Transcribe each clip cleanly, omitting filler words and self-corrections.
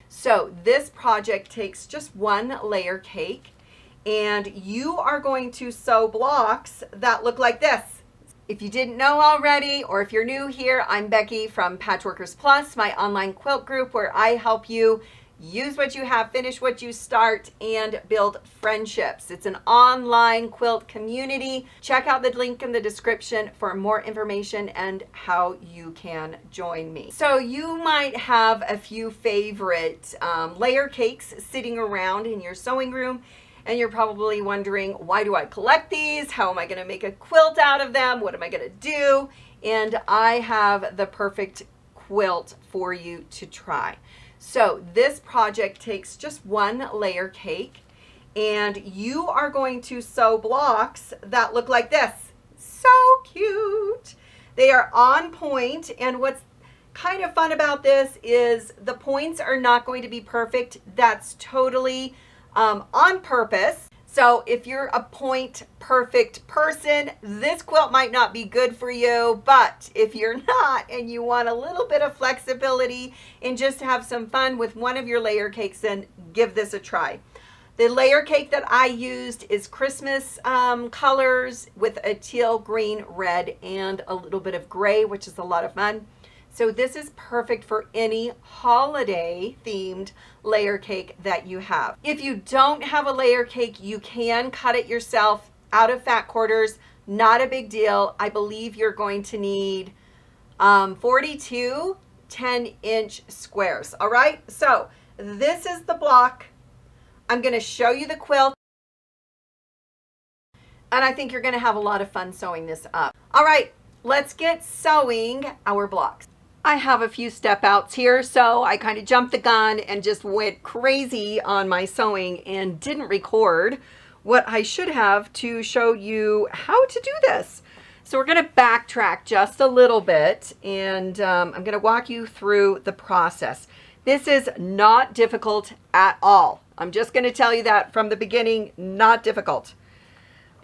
So this project takes just one layer cake, and you are going to sew blocks that look like this. If you didn't know already, or if you're new here, I'm Becky from Patchworkers Plus, my online quilt group where I help you use what you have, finish what you start, and build friendships. It's an online quilt community. Check out the link in the description for more information and how you can join me. So you might have a few favorite layer cakes sitting around in your sewing room, and you're probably wondering, why do I collect these? How am I going to make a quilt out of them? What am I going to do? And I have the perfect quilt for you to try. So this project takes just one layer cake, and you are going to sew blocks that look like this. So cute. They are on point, and what's kind of fun about this is the points are not going to be perfect. That's totally on purpose. So if you're a point perfect person, this quilt might not be good for you, but if you're not and you want a little bit of flexibility and just have some fun with one of your layer cakes, then give this a try. The layer cake that I used is Christmas colors with a teal, green, red, and a little bit of gray, which is a lot of fun. So this is perfect for any holiday themed layer cake that you have. If you don't have a layer cake, you can cut it yourself out of fat quarters. Not a big deal. I believe you're going to need 42 10-inch squares. All right, so this is the block. I'm going to show you the quilt, and I think you're going to have a lot of fun sewing this up. All right, let's get sewing our blocks. I have a few step outs here, so I kind of jumped the gun and just went crazy on my sewing and didn't record what I should have to show you how to do this. So we're going to backtrack just a little bit, and I'm going to walk you through the process. This is not difficult at all. I'm just going to tell you that from the beginning, not difficult.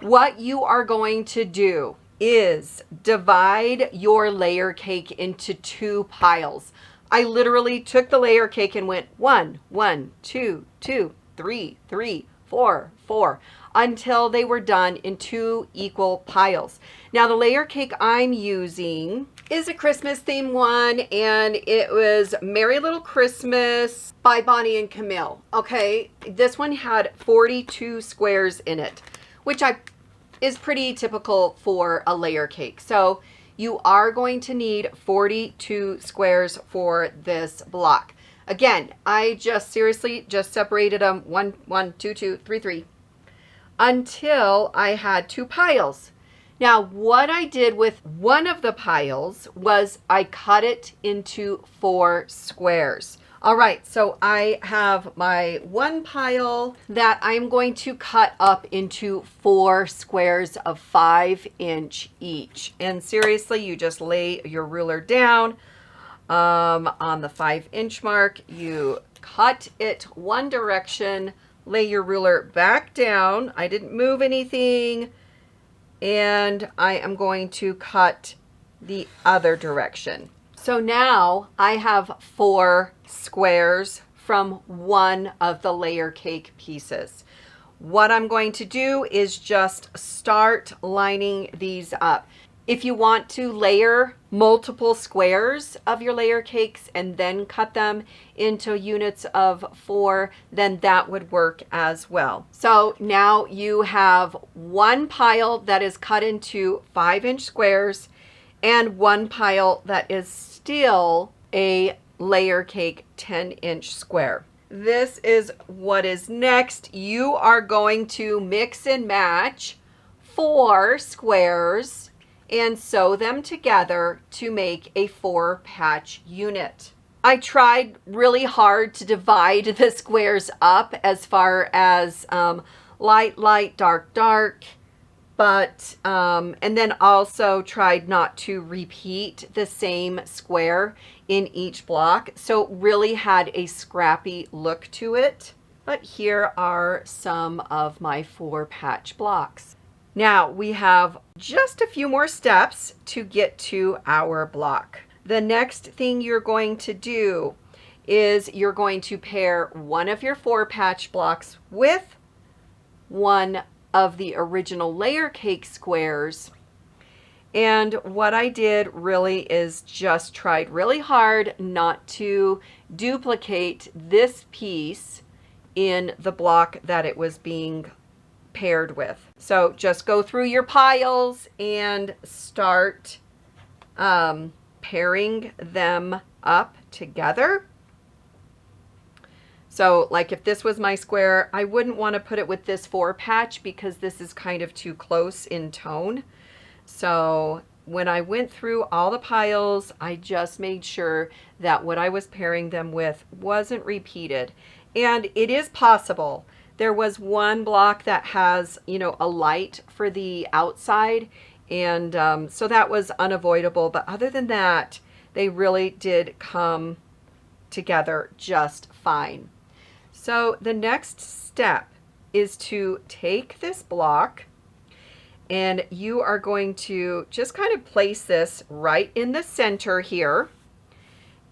What you are going to do is divide your layer cake into two piles. I literally took the layer cake and went 1, 1, 2, 2, 3, 3, 4, 4 until they were done in two equal piles. Now the layer cake I'm using is a Christmas themed one, and it was Merry Little Christmas by Bonnie and Camille. Okay, this one had 42 squares in it, which is pretty typical for a layer cake. So you are going to need 42 squares for this block. Again, I just seriously just separated them 1, 1, 2, 2, 3, 3 until I had two piles. Now what I did with one of the piles was I cut it into 4 squares. All right, so I have my one pile that I'm going to cut up into 4 squares of 5-inch each. And seriously, you just lay your ruler down on the 5-inch mark. You cut it one direction, lay your ruler back down. I didn't move anything. And I am going to cut the other direction. So now I have 4 squares from one of the layer cake pieces. What I'm going to do is just start lining these up. If you want to layer multiple squares of your layer cakes and then cut them into units of 4, then that would work as well. So now you have one pile that is cut into 5-inch squares and one pile that is still a layer cake 10-inch square. This is what is next. You are going to mix and match 4 squares and sew them together to make a 4-patch unit. I tried really hard to divide the squares up as far as light, light, dark, dark, but and then also tried not to repeat the same square in each block, so it really had a scrappy look to it. But here are some of my 4-patch blocks. Now we have just a few more steps to get to our block. The next thing you're going to do is you're going to pair one of your 4-patch blocks with one of the original layer cake squares. And what I did really is just tried really hard not to duplicate this piece in the block that it was being paired with. So just go through your piles and start pairing them up together. So like if this was my square, I wouldn't want to put it with this 4-patch because this is kind of too close in tone. So when I went through all the piles, I just made sure that what I was pairing them with wasn't repeated. And it is possible. There was one block that has, you know, a light for the outside. And so that was unavoidable. But other than that, they really did come together just fine. So the next step is to take this block and you are going to just kind of place this right in the center here.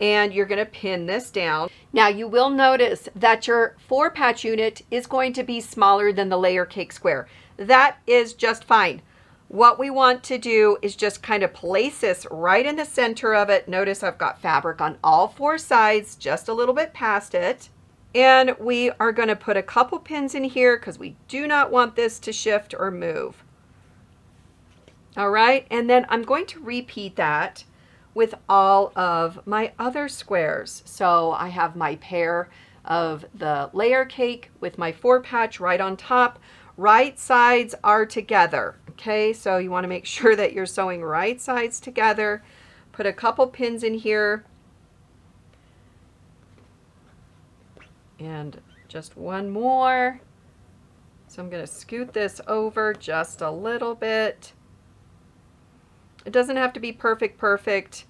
And you're going to pin this down. Now you will notice that your 4-patch unit is going to be smaller than the layer cake square. That is just fine. What we want to do is just kind of place this right in the center of it. Notice I've got fabric on all 4 sides, just a little bit past it. And we are going to put a couple pins in here because we do not want this to shift or move. All right, and then I'm going to repeat that with all of my other squares. So I have my pair of the layer cake with my 4-patch right on top. Right sides are together. Okay, so you want to make sure that you're sewing right sides together. Put a couple pins in here. And just one more. So I'm going to scoot this over just a little bit. It doesn't have to be perfect.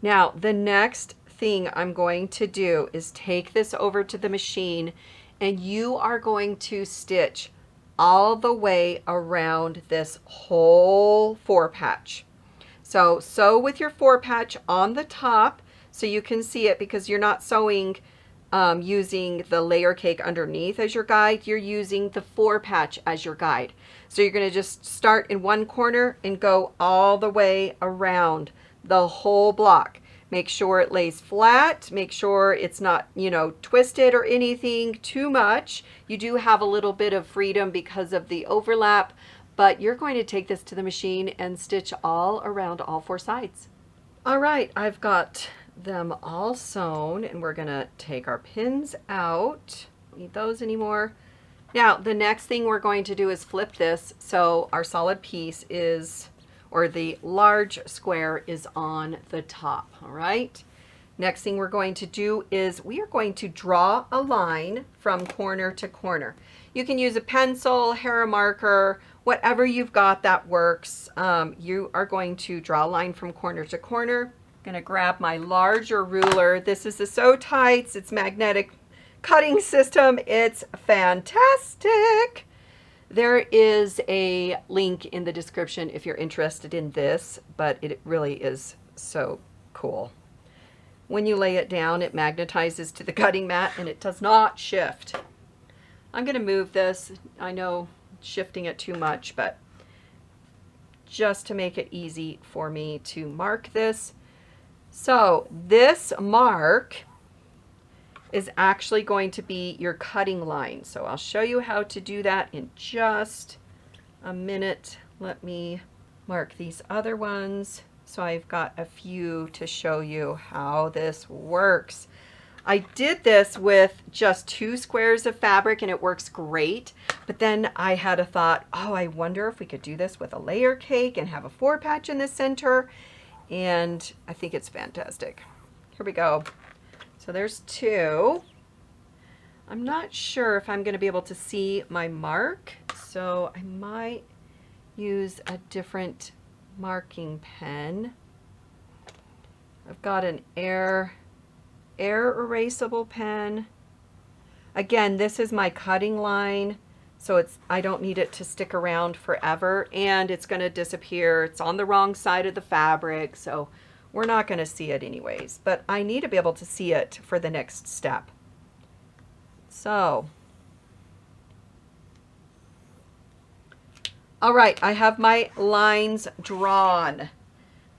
Now, the next thing I'm going to do is take this over to the machine and you are going to stitch all the way around this whole 4-patch. So sew with your 4-patch on the top so you can see it because you're not sewing using the layer cake underneath as your guide. You're using the 4-patch as your guide. So you're going to just start in one corner and go all the way around the whole block. Make sure it lays flat. Make sure it's not, you know, twisted or anything too much. You do have a little bit of freedom because of the overlap, but you're going to take this to the machine and stitch all around all 4 sides. All right, I've got them all sewn and we're going to take our pins out. Don't need those anymore. Now, the next thing we're going to do is flip this so our solid piece is, or the large square is on the top, all right? Next thing we're going to do is we are going to draw a line from corner to corner. You can use a pencil, hair marker, whatever you've got that works. You are going to draw a line from corner to corner. I'm gonna grab my larger ruler. This is the Sew Tights. It's magnetic cutting system. It's fantastic. There is a link in the description if you're interested in this, but it really is so cool. When you lay it down, it magnetizes to the cutting mat and it does not shift. I'm going to move this. I know shifting it too much, but just to make it easy for me to mark this. So this mark is actually going to be your cutting line. So I'll show you how to do that in just a minute. Let me mark these other ones. So I've got a few to show you how this works. I did this with just 2 squares of fabric and it works great. But then I had a thought, oh, I wonder if we could do this with a layer cake and have a 4-patch in the center. And I think it's fantastic. Here we go. So there's 2. I'm not sure if I'm going to be able to see my mark, so I might use a different marking pen. I've got an air erasable pen. Again, this is my cutting line, So I don't need it to stick around forever, and it's going to disappear. It's on the wrong side of the fabric, so we're not going to see it anyways, but I need to be able to see it for the next step. So, all right, I have my lines drawn.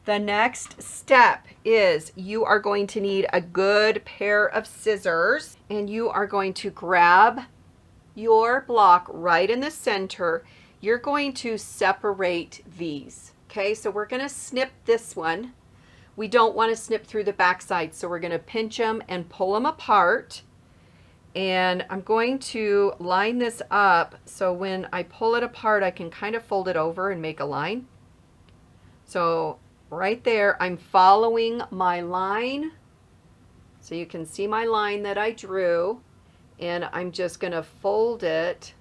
The next step is you are going to need a good pair of scissors, and you are going to grab your block right in the center. You're going to separate these. Okay, so we're going to snip this one. We don't want to snip through the backside, so we're going to pinch them and pull them apart. And I'm going to line this up so when I pull it apart, I can kind of fold it over and make a line. So right there, I'm following my line. So you can see my line that I drew. And I'm just going to fold it.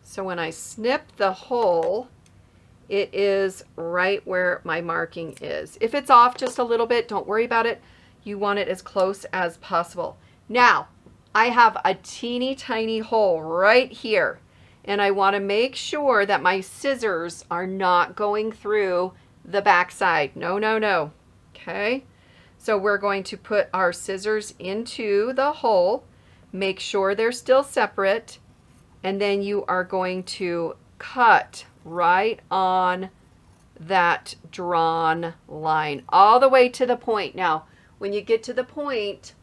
So when I snip the hole, it is right where my marking is. If it's off just a little bit, don't worry about it. You want it as close as possible. Now, I have a teeny tiny hole right here, and I want to make sure that my scissors are not going through the back side. No, no, no. Okay. So we're going to put our scissors into the hole, make sure they're still separate, and then you are going to cut right on that drawn line all the way to the point. Now, when you get to the point,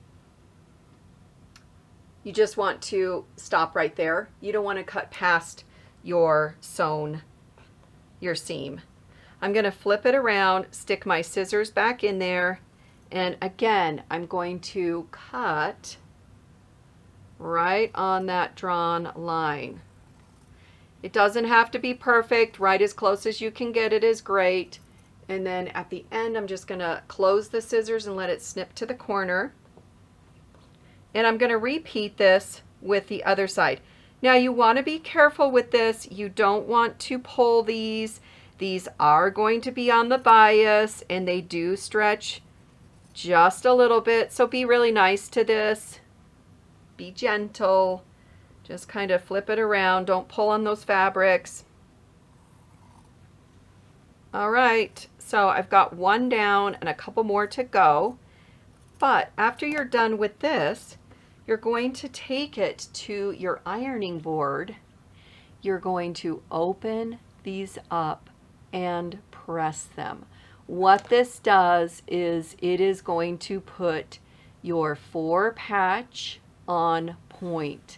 you just want to stop right there. You don't want to cut past your seam. I'm going to flip it around, stick my scissors back in there, and again, I'm going to cut right on that drawn line. It doesn't have to be perfect. Right as close as you can get it is great. And then at the end, I'm just going to close the scissors and let it snip to the corner. And I'm going to repeat this with the other side. Now you want to be careful with this. You don't want to pull these. These are going to be on the bias, and they do stretch just a little bit, so be really nice to this. Be gentle. Just kind of flip it around. Don't pull on those fabrics. All right, so I've got one down and a couple more to go. But after you're done with this, you're going to take it to your ironing board. You're going to open these up and press them. What this does is it is going to put your 4 patch on point.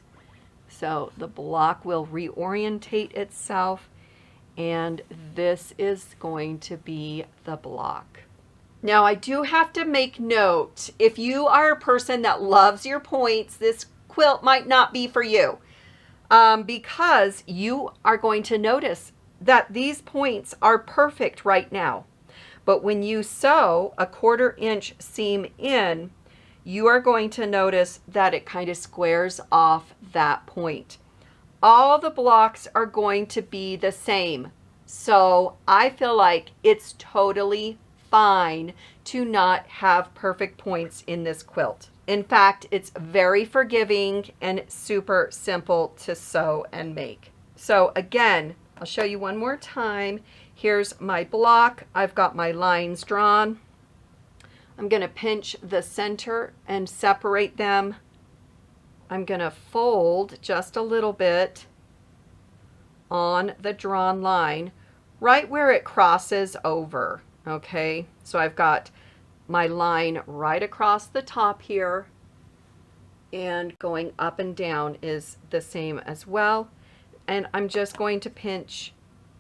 So the block will reorientate itself, and this is going to be the block. Now I do have to make note, if you are a person that loves your points, this quilt might not be for you, because you are going to notice that these points are perfect right now. But when you sew a 1/4 inch seam in, you are going to notice that it kind of squares off that point. All the blocks are going to be the same. So I feel like it's totally fine to not have perfect points in this quilt. In fact, it's very forgiving and super simple to sew and make. So again, I'll show you one more time. Here's my block. I've got my lines drawn. I'm going to pinch the center and separate them. I'm going to fold just a little bit on the drawn line right where it crosses over. Okay, so I've got my line right across the top here, and going up and down is the same as well. And I'm just going to pinch,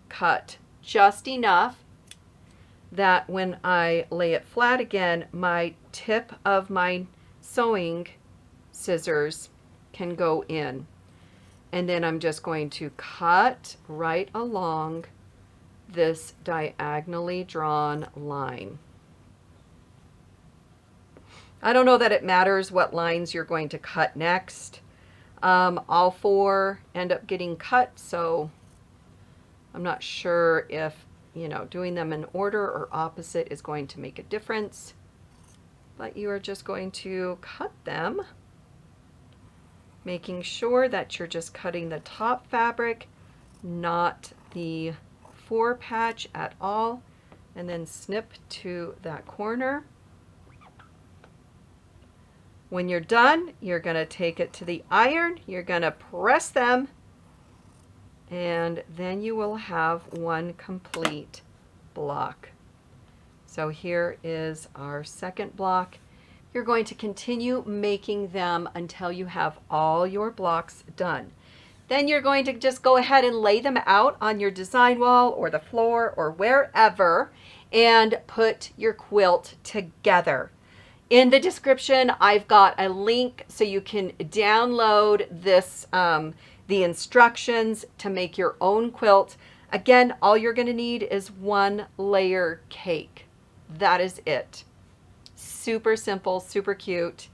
cut just enough that when I lay it flat again, my tip of my sewing scissors can go in. And then I'm just going to cut right along this diagonally drawn line. I don't know that it matters what lines you're going to cut next. All 4 end up getting cut, so I'm not sure if, doing them in order or opposite is going to make a difference. But you are just going to cut them making sure that you're just cutting the top fabric, not the fore patch at all, and then snip to that corner. When you're done, you're going to take it to the iron, you're going to press them, and then you will have one complete block. So here is our second block. You're going to continue making them until you have all your blocks done. Then you're going to just go ahead and lay them out on your design wall or the floor or wherever and put your quilt together. In the description, I've got a link so you can download this, the instructions to make your own quilt. Again, all you're going to need is one layer cake. That is it. Super simple, super cute.